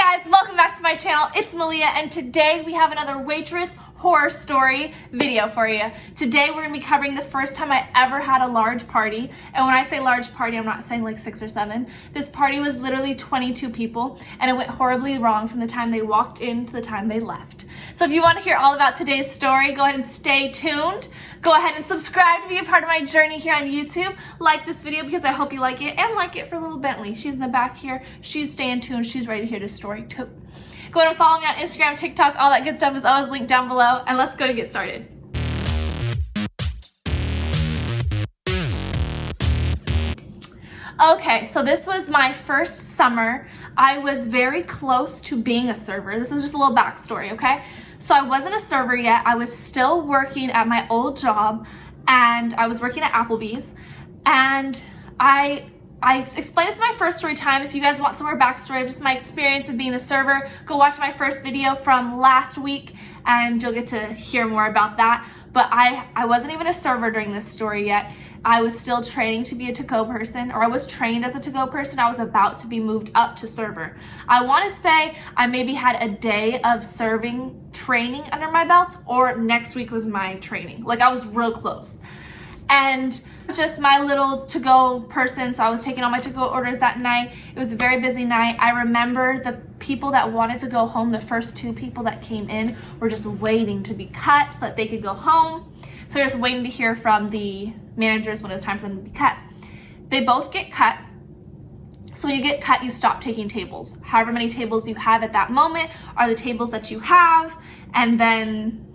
Guys, welcome back to my channel. It's Malia, and today we have another Waitress horror story video for you. Today we're going to be covering the first time I ever had a large party. And when I say large party, I'm not saying like 6 or 7. This party was literally 22 people, and it went horribly wrong from the time they walked in to the time they left. So if you want to hear all about today's story, go ahead and stay tuned. Go ahead and subscribe to be a part of my journey here on YouTube. Like this video because I hope you like it, and like it for little Bentley. She's in the back here. She's staying tuned. She's ready to hear this story too. Go ahead and follow me on Instagram, TikTok, all that good stuff is always linked down below. And let's go to get started. Okay, so this was my first summer. I was very close to being a server. This is just a little backstory, okay? So I wasn't a server yet. I was still working at my old job, and I was working at Applebee's. And I explained this in my first story time. If you guys want some more backstory of just my experience of being a server, go watch my first video from last week and you'll get to hear more about that. But I wasn't even a server during this story yet. I was still training to be a to-go person, or I was trained as a to-go person. I was about to be moved up to server. I want to say I maybe had a day of serving training under my belt, or next week was my training. Like, I was real close. And it was just my little to-go person, so I was taking all my to-go orders that night. It was a very busy night. I remember the people that wanted to go home, the first 2 people that came in, were just waiting to be cut so that they could go home. So they're just waiting to hear from the managers when it was time for them to be cut. They both get cut. So when you get cut, you stop taking tables. However many tables you have at that moment are the tables that you have, and then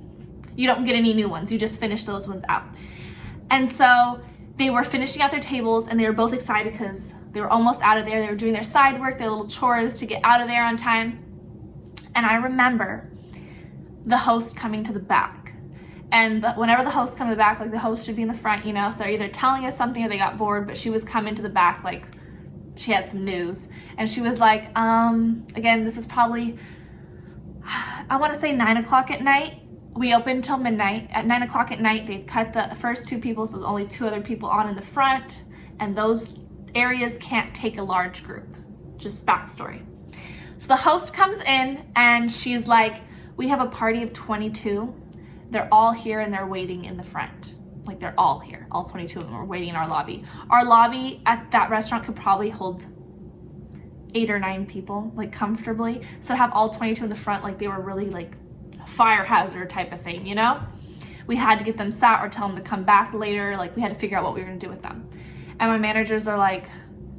you don't get any new ones. You just finish those ones out. And so they were finishing out their tables, and they were both excited because they were almost out of there. They were doing their side work, their little chores to get out of there on time. And I remember the host coming to the back. And whenever the host come to the back, like, the host should be in the front, you know, so they're either telling us something or they got bored, but she was coming to the back like she had some news. And she was like, again, this is probably, I want to say 9 o'clock at night. We opened till midnight. At 9 o'clock at night, they cut the first 2 people, so there's only 2 other people on in the front, and those areas can't take a large group. Just backstory. So the host comes in, and she's like, we have a party of 22. They're all here, and they're waiting in the front. Like, they're all here. All 22 of them are waiting in our lobby. Our lobby at that restaurant could probably hold 8 or 9 people, like, comfortably. So to have all 22 in the front, like, they were really like fire hazard type of thing, you know? We had to get them sat or tell them to come back later. Like, we had to figure out what we were gonna do with them. And my managers are like,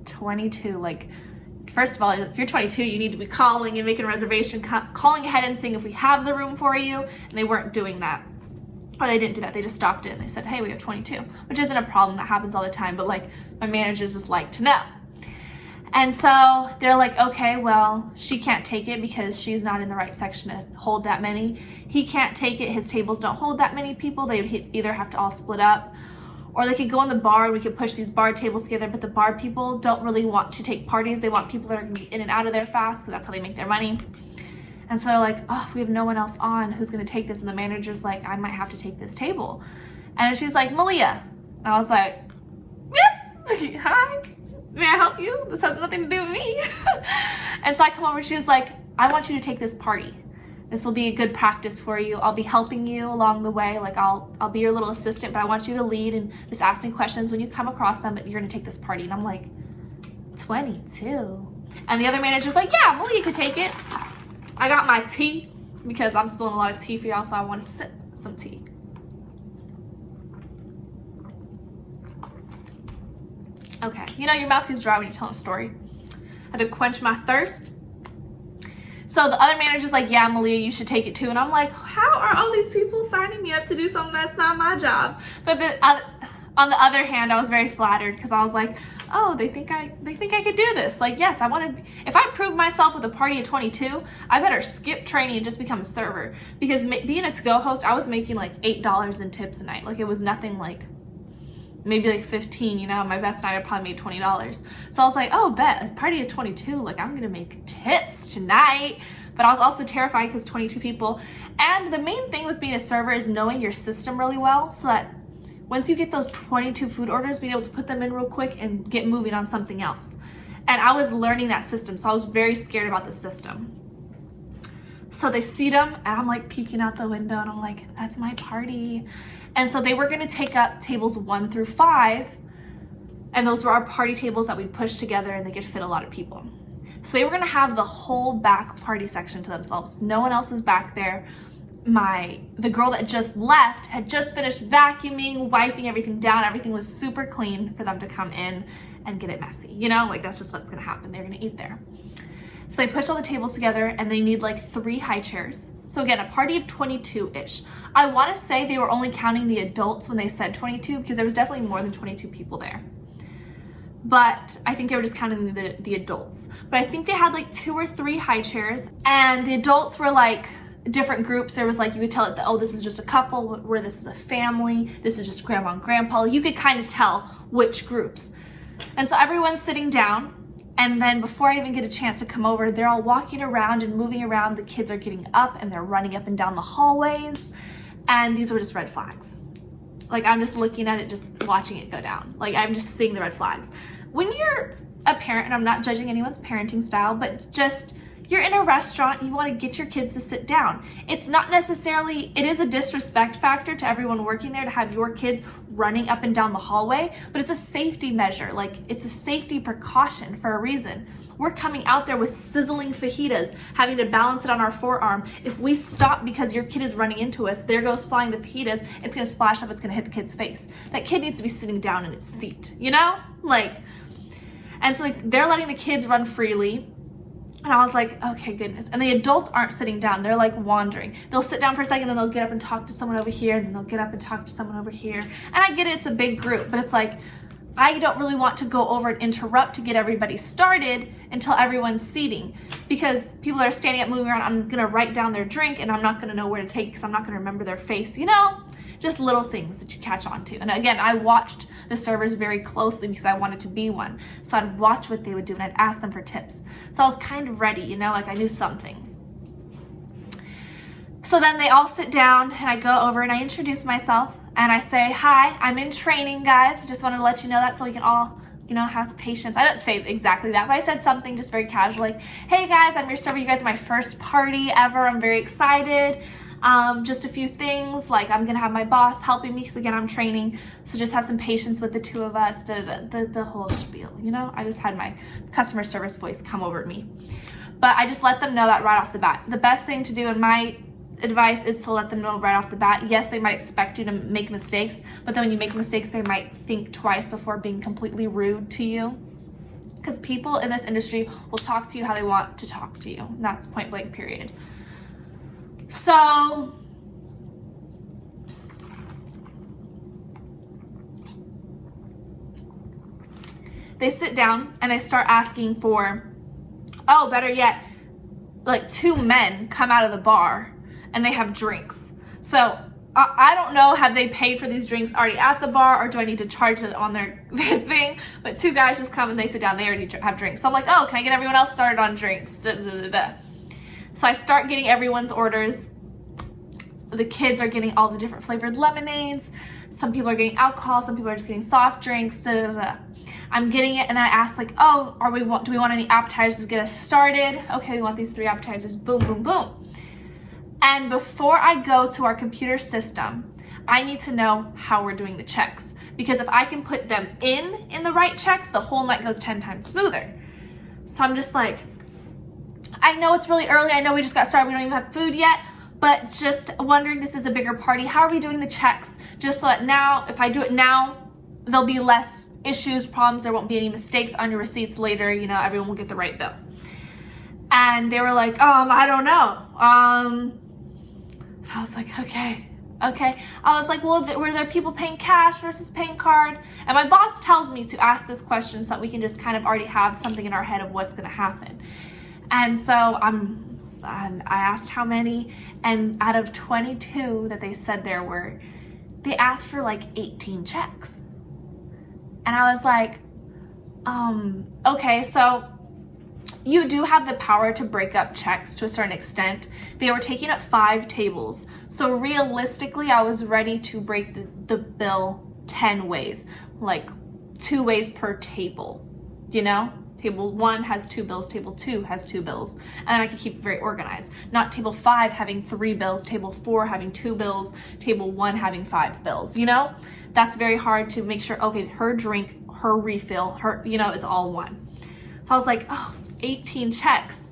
22, like, first of all, if you're 22, you need to be calling and making a reservation, calling ahead and seeing if we have the room for you. And they weren't doing that. Or they didn't do that. They just stopped in. They said, hey, we have 22, which isn't a problem. That happens all the time. But, like, my managers just like to know. And so they're like, okay, well, she can't take it because she's not in the right section to hold that many. He can't take it. His tables don't hold that many people. They would either have to all split up, or they could go in the bar and we could push these bar tables together. But the bar people don't really want to take parties. They want people that are going to be in and out of there fast because that's how they make their money. And so they're like, oh, we have no one else on. Who's going to take this? And the manager's like, I might have to take this table. And she's like, Malia. And I was like, yes, hi. May I help you? This has nothing to do with me. And so I come over and she's like, I want you to take this party. This will be a good practice for you. I'll be helping you along the way. Like, I'll be your little assistant, but I want you to lead and just ask me questions when you come across them, but you're gonna take this party. And I'm like, 22? And the other manager's like, yeah, Malia could take it. I got my tea because I'm spilling a lot of tea for y'all, so I want to sip some tea. Okay, you know your mouth gets dry when you're telling a story. I had to quench my thirst. So the other manager's like, yeah, Malia, you should take it too. And I'm like, how are all these people signing me up to do something that's not my job? But on the other hand, I was very flattered because I was like, oh, they think I could do this. Like, yes, I want to. If I prove myself with a party of 22, I better skip training and just become a server. Because being a to-go host, I was making like $8 in tips a night. Like, it was nothing, like maybe like 15, you know. My best night I probably made $20. So I was like, oh, bet, a party of 22, like, I'm gonna make tips tonight. But I was also terrified because 22 people. And the main thing with being a server is knowing your system really well, so that once you get those 22 food orders, being able to put them in real quick and get moving on something else. And I was learning that system, so I was very scared about the system. So they seat them, and I'm like peeking out the window, and I'm like, that's my party. And so they were gonna take up tables 1 through 5, and those were our party tables that we'd push together and they could fit a lot of people. So they were gonna have the whole back party section to themselves. No one else was back there. The girl that just left had just finished vacuuming, wiping everything down. Everything was super clean for them to come in and get it messy. You know, like that's just what's gonna happen. They're gonna eat there. So they push all the tables together and they need like 3 high chairs. So again, a party of 22-ish. I wanna say they were only counting the adults when they said 22 because there was definitely more than 22 people there. But I think they were just counting the adults. But I think they had like 2 or 3 high chairs, and the adults were like different groups. There was like, you could tell it, oh, this is just a couple, where this is a family, this is just grandma and grandpa. You could kind of tell which groups. And so everyone's sitting down, and then before I even get a chance to come over, they're all walking around and moving around. The kids are getting up and they're running up and down the hallways, and these were just red flags. Like, I'm just looking at it, just watching it go down. Like, I'm just seeing the red flags. When you're a parent, and I'm not judging anyone's parenting style, but just, you're in a restaurant, you want to get your kids to sit down. It's not necessarily, it is a disrespect factor to everyone working there to have your kids running up and down the hallway, but it's a safety measure. Like, it's a safety precaution for a reason. We're coming out there with sizzling fajitas, having to balance it on our forearm. If we stop because your kid is running into us, there goes flying the fajitas, it's gonna splash up, it's gonna hit the kid's face. That kid needs to be sitting down in its seat, you know? Like, and so like, they're letting the kids run freely. And I was like, okay, goodness. And the adults aren't sitting down. They're like wandering. They'll sit down for a second, then they'll get up and talk to someone over here, and then they'll get up and talk to someone over here. And I get it, it's a big group, but it's like, I don't really want to go over and interrupt to get everybody started until everyone's seating, because people that are standing up, moving around, I'm gonna write down their drink and I'm not gonna know where to take because I'm not gonna remember their face, you know? Just little things that you catch on to. And again, I watched the servers very closely because I wanted to be one. So I'd watch what they would do and I'd ask them for tips. So I was kind of ready, you know, like I knew some things. So then they all sit down and I go over and I introduce myself and I say, hi, I'm in training, guys. Just wanted to let you know that so we can all, you know, have patience. I didn't say exactly that, but I said something just very casual, like, hey guys, I'm your server. You guys are my first party ever. I'm very excited. Just a few things, like I'm gonna have my boss helping me because again, I'm training. So just have some patience with the 2 of us, the whole spiel, you know? I just had my customer service voice come over to me. But I just let them know that right off the bat. The best thing to do in my advice is to let them know right off the bat. Yes, they might expect you to make mistakes, but then when you make mistakes, they might think twice before being completely rude to you. Because people in this industry will talk to you how they want to talk to you. And that's point blank, period. So they sit down and they start asking for, oh, better yet, like 2 men come out of the bar and they have drinks. So I don't know, have they paid for these drinks already at the bar, or do I need to charge it on their thing? But 2 guys just come and they sit down, they already have drinks. So I'm like, oh, can I get everyone else started on drinks? Da, da, da, da. So I start getting everyone's orders. The kids are getting all the different flavored lemonades. Some people are getting alcohol, some people are just getting soft drinks. Da, da, da. I'm getting it, and then I ask like, oh, do we want any appetizers to get us started? Okay, we want these 3 appetizers. Boom, boom, boom. And before I go to our computer system, I need to know how we're doing the checks, because if I can put them in the right checks, the whole night goes 10 times smoother. So I'm just like, I know it's really early. I know we just got started. We don't even have food yet, but just wondering, this is a bigger party. How are we doing the checks? Just so that now, if I do it now, there'll be less issues, problems. There won't be any mistakes on your receipts later. You know, everyone will get the right bill. And they were like, I don't know. I was like, okay. I was like, well, were there people paying cash versus paying card? And my boss tells me to ask this question so that we can just kind of already have something in our head of what's going to happen. And so I asked how many, and out of 22 that they said there were, they asked for like 18 checks. And I was like, okay, so you do have the power to break up checks to a certain extent. They were taking up 5 tables. So realistically, I was ready to break the bill 10 ways, like 2 ways per table, you know? Table 1 has 2 bills, table 2 has 2 bills. And then I could keep it very organized. Not table 5 having 3 bills, table 4 having 2 bills, table 1 having 5 bills, you know? That's very hard to make sure, okay, her drink, her refill, her, you know, is all one. So I was like, oh, 18 checks.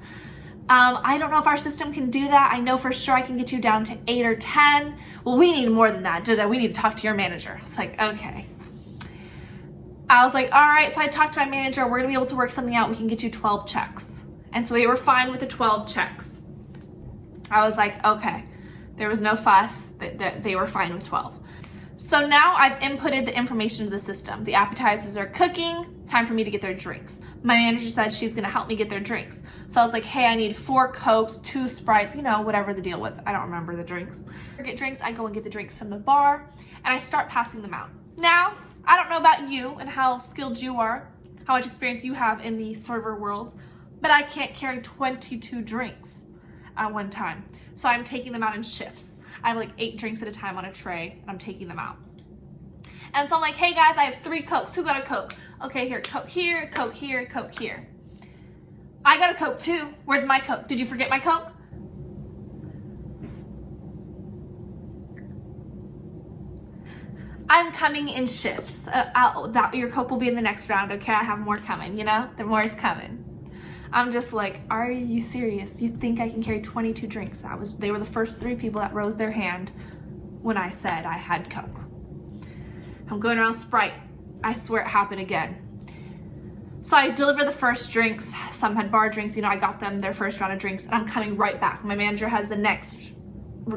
I don't know if our system can do that. I know for sure I can get you down to 8 or 10. Well, we need more than that. We need to talk to your manager. It's like, okay. I was like, all right. So I talked to my manager. We're gonna be able to work something out. We can get you 12 checks. And so they were fine with the 12 checks. I was like, okay. There was no fuss. That they were fine with 12. So now I've inputted the information to the system. The appetizers are cooking. It's time for me to get their drinks. My manager said she's gonna help me get their drinks. So I was like, hey, I need 4 Cokes, 2 Sprites, you know, whatever the deal was. I don't remember the drinks. I get drinks, I go and get the drinks from the bar, and I start passing them out. Now, I don't know about you and how skilled you are, how much experience you have in the server world, but I can't carry 22 drinks at one time. So I'm taking them out in shifts. I have like 8 drinks at a time on a tray, and I'm taking them out. And so I'm like, hey guys, I have 3 Cokes. Who got a Coke? Okay, here, Coke here, Coke here, Coke here. I got a Coke too. Where's my Coke? Did you forget my Coke? I'm coming in shifts. Your Coke will be in the next round, okay? I have more coming, you know? The more is coming. I'm just like, are you serious? You think I can carry 22 drinks? They were the first 3 people that rose their hand when I said I had Coke. I'm going around Sprite. I swear it happened again. So I deliver the first drinks. Some had bar drinks, you know, I got them their first round of drinks, and I'm coming right back. My manager has the next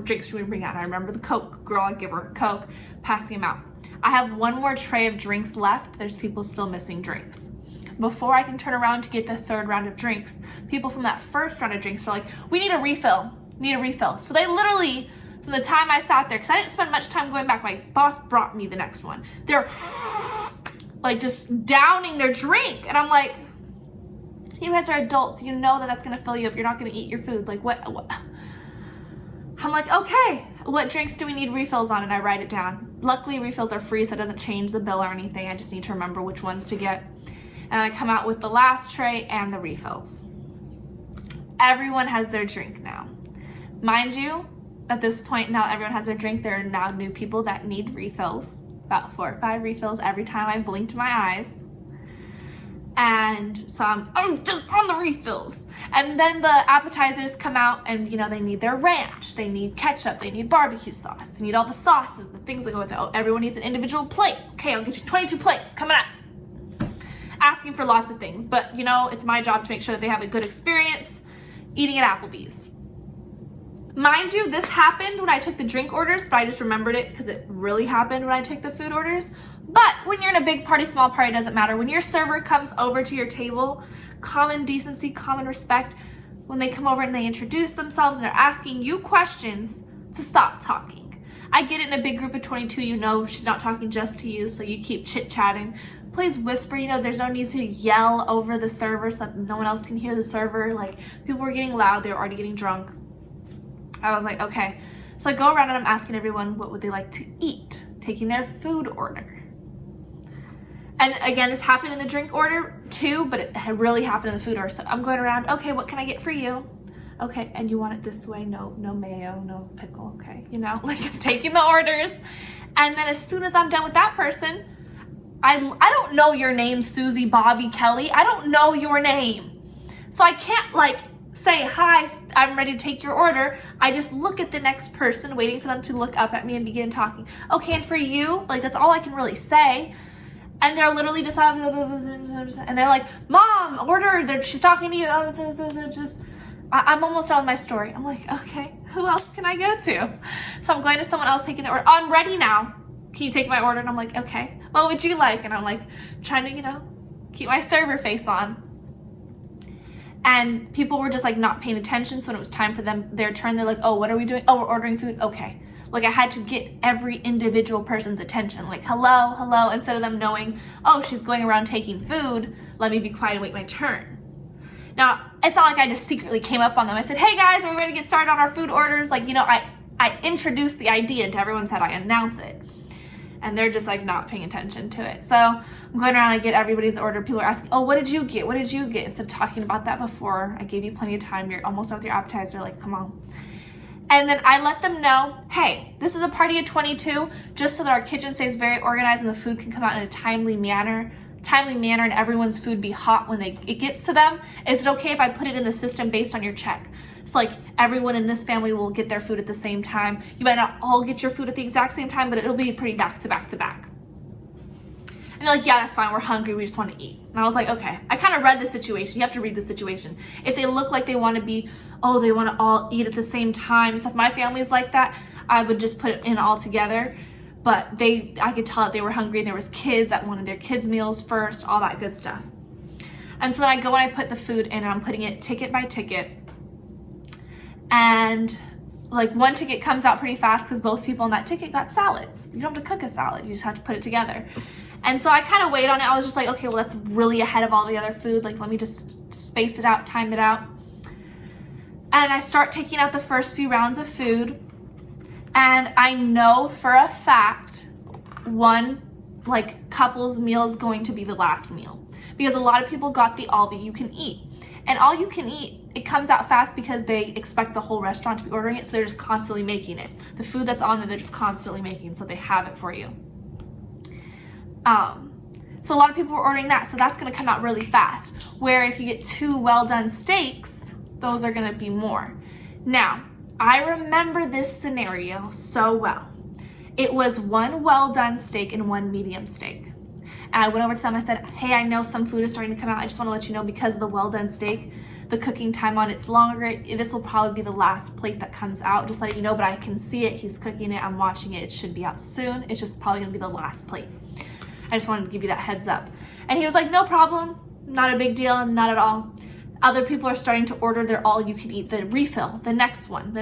drinks we bring out. I remember the Coke girl, I give her a Coke, passing them out. I have 1 more tray of drinks left. There's people still missing drinks. Before I can turn around to get the 3rd round of drinks, people from that first round of drinks are like, we need a refill, So they literally, from the time I sat there, because I didn't spend much time going back, my boss brought me the next one. They're like just downing their drink. And I'm like, you guys are adults. You know that that's going to fill you up. You're not going to eat your food. Like what? I'm like, okay, what drinks do we need refills on? And I write it down. Luckily refills are free, so it doesn't change the bill or anything. I just need to remember which ones to get. And I come out with the last tray and the refills. Everyone has their drink now. Mind you, at this point, now everyone has their drink. There are now new people that need refills. About 4 or 5 refills every time I blinked my eyes. And so I'm just on the refills. And then the appetizers come out and, you know, they need their ranch, they need ketchup, they need barbecue sauce, they need all the sauces, the things that go with it. Oh, everyone needs an individual plate. Okay, I'll get you 22 plates coming up. Asking for lots of things, but you know, it's my job to make sure that they have a good experience eating at Applebee's. Mind you, this happened when I took the drink orders, but I just remembered it because it really happened when I took the food orders. But when you're in a big party, small party, doesn't matter. When your server comes over to your table, common decency, common respect, when they come over and they introduce themselves and they're asking you questions, to stop talking. I get it in a big group of 22, you know she's not talking just to you, so you keep chit-chatting. Please whisper, you know, there's no need to yell over the server so that no one else can hear the server. Like, people were getting loud, they were already getting drunk. I was like, okay. So I go around and I'm asking everyone what would they like to eat, taking their food order. And again, this happened in the drink order too, but it had really happened in the food order. So I'm going around, okay, what can I get for you? Okay, and you want it this way? No mayo, no pickle, okay. You know, like I'm taking the orders. And then as soon as I'm done with that person, I don't know your name, Susie, Bobby, Kelly. I don't know your name. So I can't like say, hi, I'm ready to take your order. I just look at the next person, waiting for them to look up at me and begin talking. Okay, and for you, like that's all I can really say. And they're literally just, and they're like, Mom, order, she's talking to you. I'm almost done with my story. I'm like, okay, who else can I go to? So I'm going to someone else taking the order. I'm ready now. Can you take my order? And I'm like, okay, what would you like? And I'm like, trying to, you know, keep my server face on. And people were just like not paying attention. So when it was time for them, their turn, they're like, oh, what are we doing? Oh, we're ordering food. Okay. Like I had to get every individual person's attention. Like, hello, instead of them knowing, oh, she's going around taking food. Let me be quiet and wait my turn. Now, it's not like I just secretly came up on them. I said, hey guys, are we ready to get started on our food orders? Like, you know, I introduced the idea into everyone's head. I announced it. and they're just like not paying attention to it. So I'm going around, I get everybody's order. People are asking, oh, what did you get? What did you get? Instead of talking about that before, I gave you plenty of time. You're almost done with your appetizer. Like, come on. And then I let them know, hey, this is a party of 22, just so that our kitchen stays very organized and the food can come out in a timely manner and everyone's food be hot when it gets to them. Is it okay if I put it in the system based on your check? So like everyone in this family will get their food at the same time. You might not all get your food at the exact same time, but it'll be pretty back to back to back. And they're like, yeah, that's fine. We're hungry. We just want to eat. And I was like, okay. I kind of read the situation. You have to read the situation. If they look like they want to be, oh, they want to all eat at the same time. So if my family's like that, I would just put it in all together. But I could tell that they were hungry. There was kids that wanted their kids' meals first, all that good stuff. And so then I go and I put the food in, and I'm putting it ticket by ticket. And like one ticket comes out pretty fast because both people on that ticket got salads. You don't have to cook a salad. You just have to put it together. And so I kind of waited on it. I was just like, okay, well, that's really ahead of all the other food. Like, let me just space it out, time it out. And I start taking out the first few rounds of food. And I know for a fact one like couple's meal is going to be the last meal, because a lot of people got the all that you can eat. And all you can eat, it comes out fast because they expect the whole restaurant to be ordering it, so they're just constantly making it. The food that's on there, they're just constantly making, so they have it for you. So a lot of people were ordering that, so that's gonna come out really fast. Where if you get 2 well-done steaks, those are gonna be more. Now, I remember this scenario so well. It was 1 well-done steak and 1 medium steak. And I went over to them, I said, hey, I know some food is starting to come out. I just wanna let you know, because of the well-done steak, the cooking time on it's longer. This will probably be the last plate that comes out, just letting you know, but I can see it, he's cooking it, I'm watching it, it should be out soon. It's just probably gonna be the last plate. I just wanted to give you that heads up. And he was like, no problem, not a big deal, not at all. Other people are starting to order their all you can eat, the refill, the next one.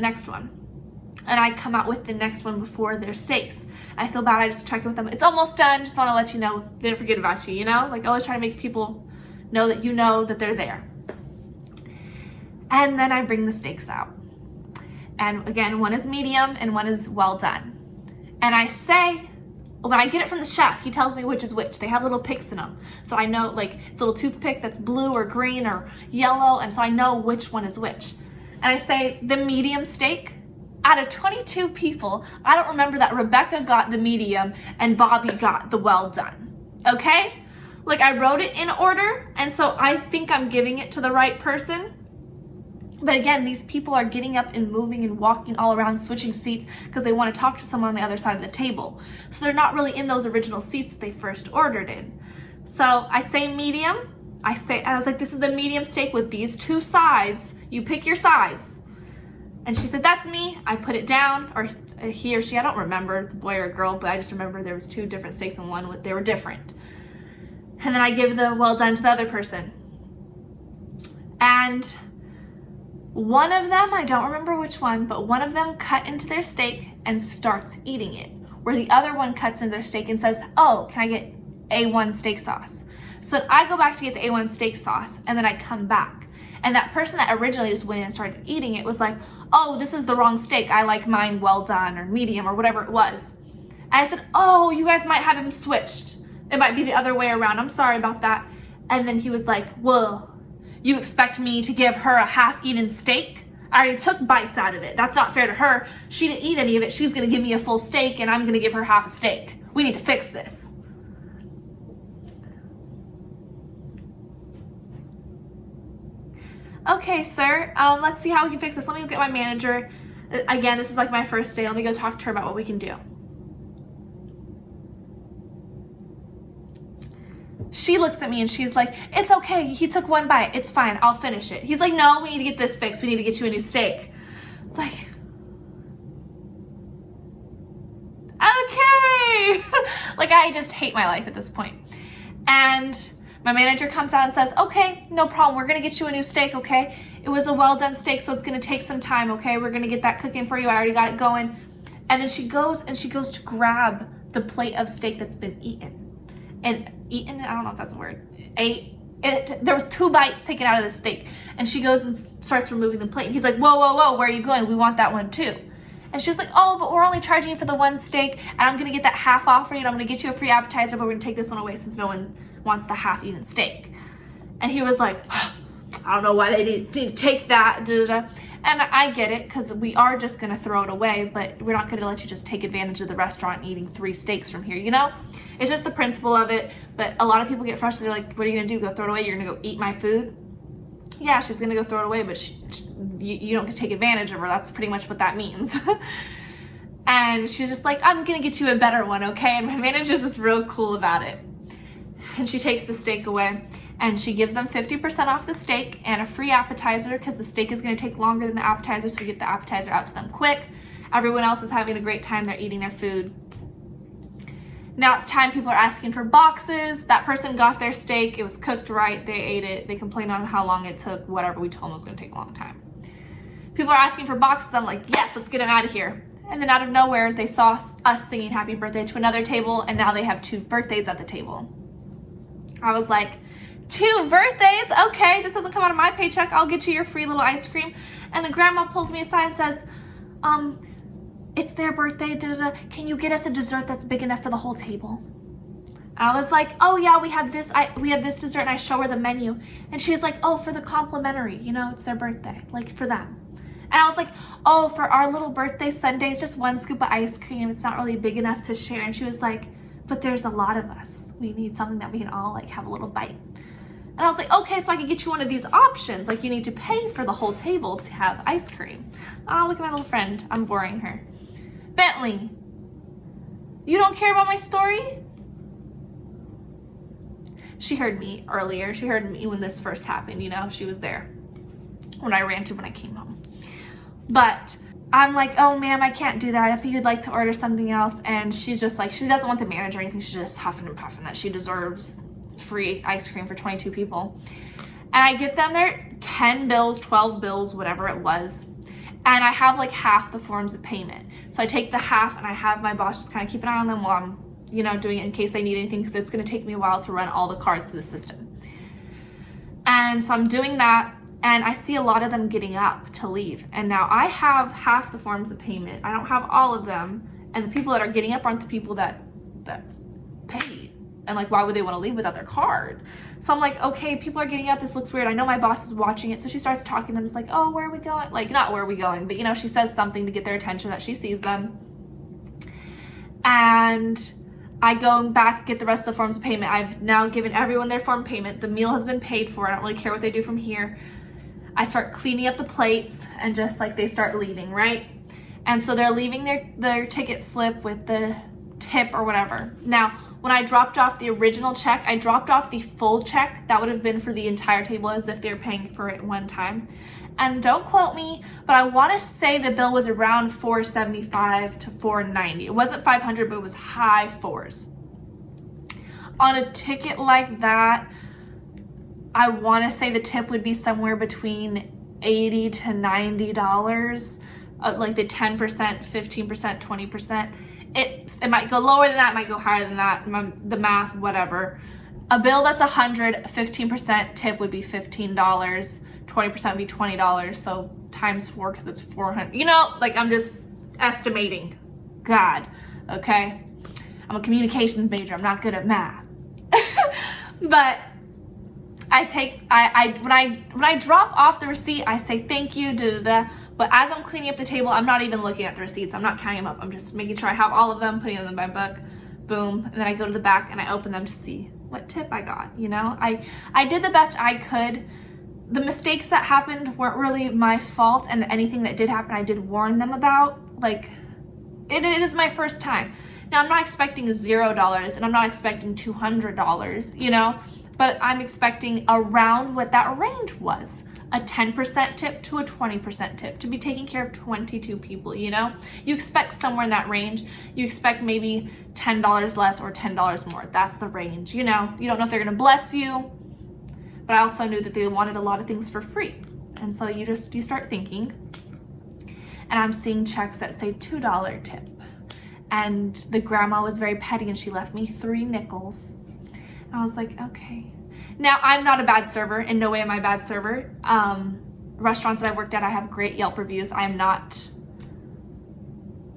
And I come out with the next one before their steaks. I feel bad, I just checked with them. It's almost done, just wanna let you know, didn't forget about you, you know? Like, always try to make people know that you know that they're there. And then I bring the steaks out. And again, 1 is medium and 1 is well done. And I say, when I get it from the chef, he tells me which is which. They have little picks in them. So I know, like, it's a little toothpick that's blue or green or yellow, and so I know which one is which. And I say, the medium steak, out of 22 people, I don't remember that Rebecca got the medium and Bobby got the well done, okay? Like, I wrote it in order, and so I think I'm giving it to the right person. But again, these people are getting up and moving and walking all around, switching seats because they want to talk to someone on the other side of the table. So they're not really in those original seats that they first ordered in. So I say medium. I was like, this is the medium steak with these 2 sides. You pick your sides. And she said, that's me. I put it down, or he or she, I don't remember, the boy or girl, but I just remember there was 2 different steaks and one, they were different. And then I give the well done to the other person. And one of them, I don't remember which one, but one of them cut into their steak and starts eating it, where the other one cuts into their steak and says, oh, can I get A1 steak sauce? So I go back to get the A1 steak sauce, and then I come back. And that person that originally just went in and started eating it was like, oh, this is the wrong steak. I like mine well done or medium or whatever it was. And I said, oh, you guys might have him switched. It might be the other way around. I'm sorry about that. And then he was like, well, you expect me to give her a half-eaten steak? I already took bites out of it. That's not fair to her. She didn't eat any of it. She's gonna give me a full steak and I'm gonna give her half a steak. We need to fix this. Okay, sir, let's see how we can fix this. Let me go get my manager. Again, this is like my first day. Let me go talk to her about what we can do. She looks at me and she's like, it's okay, he took 1 bite, it's fine, I'll finish it. He's like, no, we need to get this fixed, we need to get you a new steak. It's like, okay. Like, I just hate my life at this point. And my manager comes out and says, okay, no problem, we're gonna get you a new steak, okay? It was a well done steak, so it's gonna take some time, okay? We're gonna get that cooking for you, I already got it going. And then she goes to grab the plate of steak that's been eaten. And eaten, I don't know if that's a word, there was 2 bites taken out of the steak. And she goes and starts removing the plate. And he's like, whoa, whoa, whoa, where are you going? We want that one too. And she was like, oh, but we're only charging you for the one steak, and I'm gonna get that half off for you, and I'm gonna get you a free appetizer, but we're gonna take this one away since no one wants the half-eaten steak. And he was like, I don't know why they need to take that, da, da, da. And I get it, because we are just gonna throw it away, but we're not gonna let you just take advantage of the restaurant eating 3 steaks from here, you know? It's just the principle of it, but a lot of people get frustrated, like, what are you gonna do, go throw it away? You're gonna go eat my food? Yeah, she's gonna go throw it away, but you don't get to take advantage of her. That's pretty much what that means. And she's just like, I'm gonna get you a better one, okay? And my manager's just real cool about it. And she takes the steak away, and she gives them 50% off the steak and a free appetizer, because the steak is gonna take longer than the appetizer, so we get the appetizer out to them quick. Everyone else is having a great time. They're eating their food. Now it's time. People are asking for boxes. That person got their steak. It was cooked right. They ate it. They complained on how long it took. Whatever. We told them it was going to take a long time. People are asking for boxes. I'm like, yes, let's get them out of here. And then out of nowhere, they saw us singing happy birthday to another table, and now they have 2 birthdays at the table. I was like, 2 birthdays? Okay, this doesn't come out of my paycheck. I'll get you your free little ice cream. And the grandma pulls me aside and says, it's their birthday, da, da, da. Can you get us a dessert that's big enough for the whole table? I was like, oh yeah, we have this dessert, and I show her the menu. And she's like, oh, for the complimentary, you know, it's their birthday, like for them. And I was like, oh, for our little birthday sundae, it's just 1 scoop of ice cream. It's not really big enough to share. And she was like, but there's a lot of us. We need something that we can all like have a little bite. And I was like, okay, so I can get you one of these options. Like, you need to pay for the whole table to have ice cream. Oh, look at my little friend. I'm boring her. Bentley, you don't care about my story? She heard me earlier. She heard me when this first happened, you know? She was there when I ranted when I came home. But I'm like, oh, ma'am, I can't do that. If you'd like to order something else. And she's just like, she doesn't want the manager or anything. She's just huffing and puffing that she deserves free ice cream for 22 people. And I get them their 10 bills, 12 bills, whatever it was. And I have like half the forms of payment. So I take the half, and I have my boss just kind of keep an eye on them while I'm, you know, doing it in case they need anything, because it's going to take me a while to run all the cards through the system. And so I'm doing that, and I see a lot of them getting up to leave. And now I have half the forms of payment. I don't have all of them. And the people that are getting up aren't the people that paid. And like, why would they want to leave without their card? So I'm like, okay, people are getting up. This looks weird. I know my boss is watching it. So she starts talking to them. It's like, oh, where are we going? Like, not where are we going, but you know, she says something to get their attention that she sees them. And I go back, get the rest of the forms of payment. I've now given everyone their form payment. The meal has been paid for. I don't really care what they do from here. I start cleaning up the plates, and just like they start leaving, right? And so they're leaving their ticket slip with the tip or whatever. Now, when I dropped off the original check, I dropped off the full check. That would have been for the entire table, as if they're paying for it one time. And don't quote me, but I want to say the bill was around $475 to $490. It wasn't $500, but it was high fours. On a ticket like that, I want to say the tip would be somewhere between $80 to $90. Like the 10%, 15%, 20%. It might go lower than that, it might go higher than that, the math, whatever. A bill that's $100, 15% tip would be $15, 20% would be $20, so times 4 because it's $400. You know, like I'm just estimating. God, okay? I'm a communications major, I'm not good at math. But when I drop off the receipt, I say thank you, da da da. But as I'm cleaning up the table, I'm not even looking at the receipts. I'm not counting them up. I'm just making sure I have all of them, putting them in my book, boom. And then I go to the back and I open them to see what tip I got, you know? I did the best I could. The mistakes that happened weren't really my fault, and anything that did happen, I did warn them about. Like, it is my first time. Now, I'm not expecting $0 and I'm not expecting $200, you know? But I'm expecting around what that range was. A 10% tip to a 20% tip to be taking care of 22 people, you know? You expect somewhere in that range. You expect maybe $10 less or $10 more. That's the range, you know? You don't know if they're gonna bless you, but I also knew that they wanted a lot of things for free. And so you start thinking, and I'm seeing checks that say $2 tip. And the grandma was very petty and she left me 3 nickels. And I was like, okay. Now, I'm not a bad server. In no way am I a bad server. Restaurants that I've worked at, I have great Yelp reviews. I am not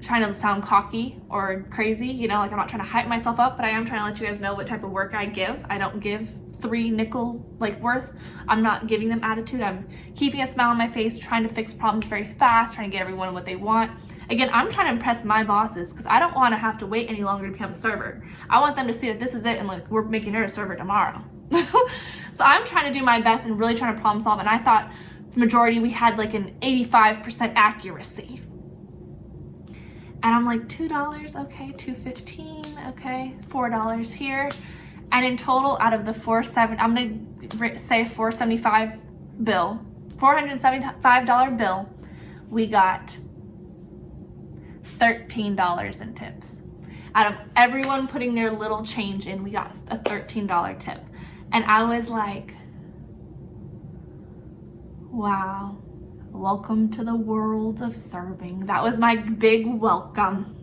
trying to sound cocky or crazy, you know, like I'm not trying to hype myself up, but I am trying to let you guys know what type of work I give. I don't give 3 nickels like worth. I'm not giving them attitude. I'm keeping a smile on my face, trying to fix problems very fast, trying to get everyone what they want. Again, I'm trying to impress my bosses because I don't want to have to wait any longer to become a server. I want them to see that this is it and like we're making her a server tomorrow. So I'm trying to do my best and really trying to problem solve, and I thought the majority we had like an 85% accuracy. And I'm like, $2, okay, $2.15, okay, $4 here. And in total, out of the I'm gonna say $475 bill, $475 bill, we got $13 in tips. Out of everyone putting their little change in, we got a $13 tip. And I was like, wow. Welcome to the world of serving. That was my big welcome.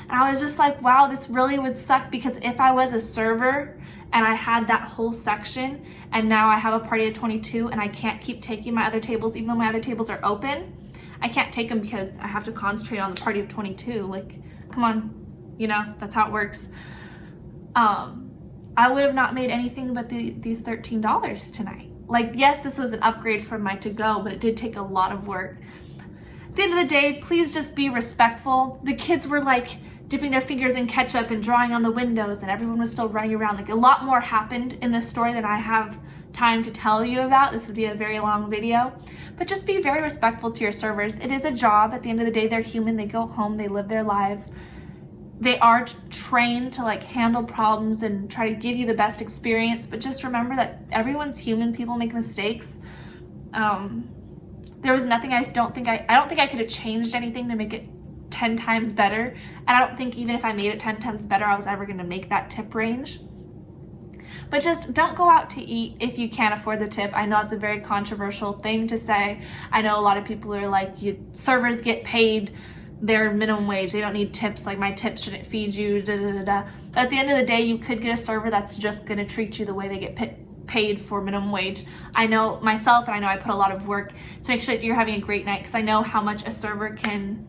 And I was just like, wow, this really would suck, because if I was a server and I had that whole section and now I have a party of 22 and I can't keep taking my other tables, even though my other tables are open, I can't take them because I have to concentrate on the party of 22. Like, come on, you know, that's how it works. I would have not made anything but these $13 tonight. Like, yes, this was an upgrade from my to-go, but it did take a lot of work. At the end of the day, please just be respectful. The kids were like dipping their fingers in ketchup and drawing on the windows, and everyone was still running around. Like, a lot more happened in this story than I have time to tell you about. This would be a very long video. But just be very respectful to your servers. It is a job. At the end of the day, they're human. They go home. They live their lives. They are trained to like handle problems and try to give you the best experience, but just remember that everyone's human. People make mistakes. There was nothing. I don't think I could have changed anything to make it 10 times better. And I don't think even if I made it 10 times better, I was ever going to make that tip range. But just don't go out to eat if you can't afford the tip. I know it's a very controversial thing to say. I know a lot of people are like, servers get paid their minimum wage. They don't need tips. Like, my tips shouldn't feed you, da da da da. But at the end of the day, you could get a server that's just going to treat you the way they get paid for minimum wage. I know myself, and I know I put a lot of work to make sure that you're having a great night, because I know how much a server can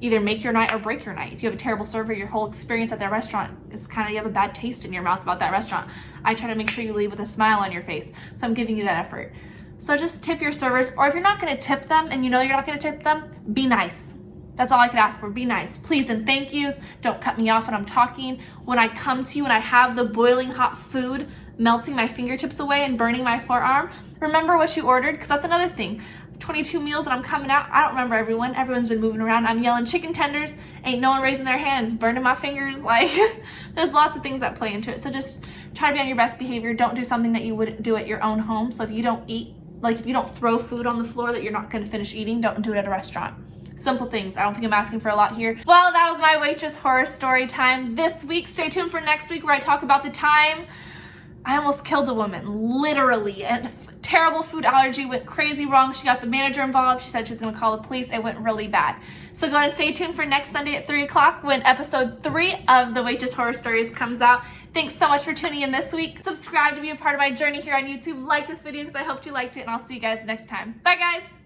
either make your night or break your night. If you have a terrible server, your whole experience at that restaurant is kind of, you have a bad taste in your mouth about that restaurant. I try to make sure you leave with a smile on your face. So I'm giving you that effort. So just tip your servers, or if you're not going to tip them and you know you're not going to tip them, be nice. That's all I could ask for. Be nice. Please and thank yous. Don't cut me off when I'm talking. When I come to you and I have the boiling hot food melting my fingertips away and burning my forearm, remember what you ordered, because that's another thing. 22 meals and I'm coming out. I don't remember everyone. Everyone's been moving around. I'm yelling chicken tenders. Ain't no one raising their hands, burning my fingers. Like, there's lots of things that play into it. So just try to be on your best behavior. Don't do something that you wouldn't do at your own home. So if you don't eat, like if you don't throw food on the floor that you're not going to finish eating, don't do it at a restaurant. Simple things. I don't think I'm asking for a lot here. Well, that was my waitress horror story time this week. Stay tuned for next week where I talk about the time I almost killed a woman, literally. A terrible food allergy went crazy wrong. She got the manager involved. She said she was going to call the police. It went really bad. So go ahead and stay tuned for next Sunday at 3 o'clock when episode 3 of the Waitress Horror Stories comes out. Thanks so much for tuning in this week. Subscribe to be a part of my journey here on YouTube. Like this video because I hope you liked it, and I'll see you guys next time. Bye, guys.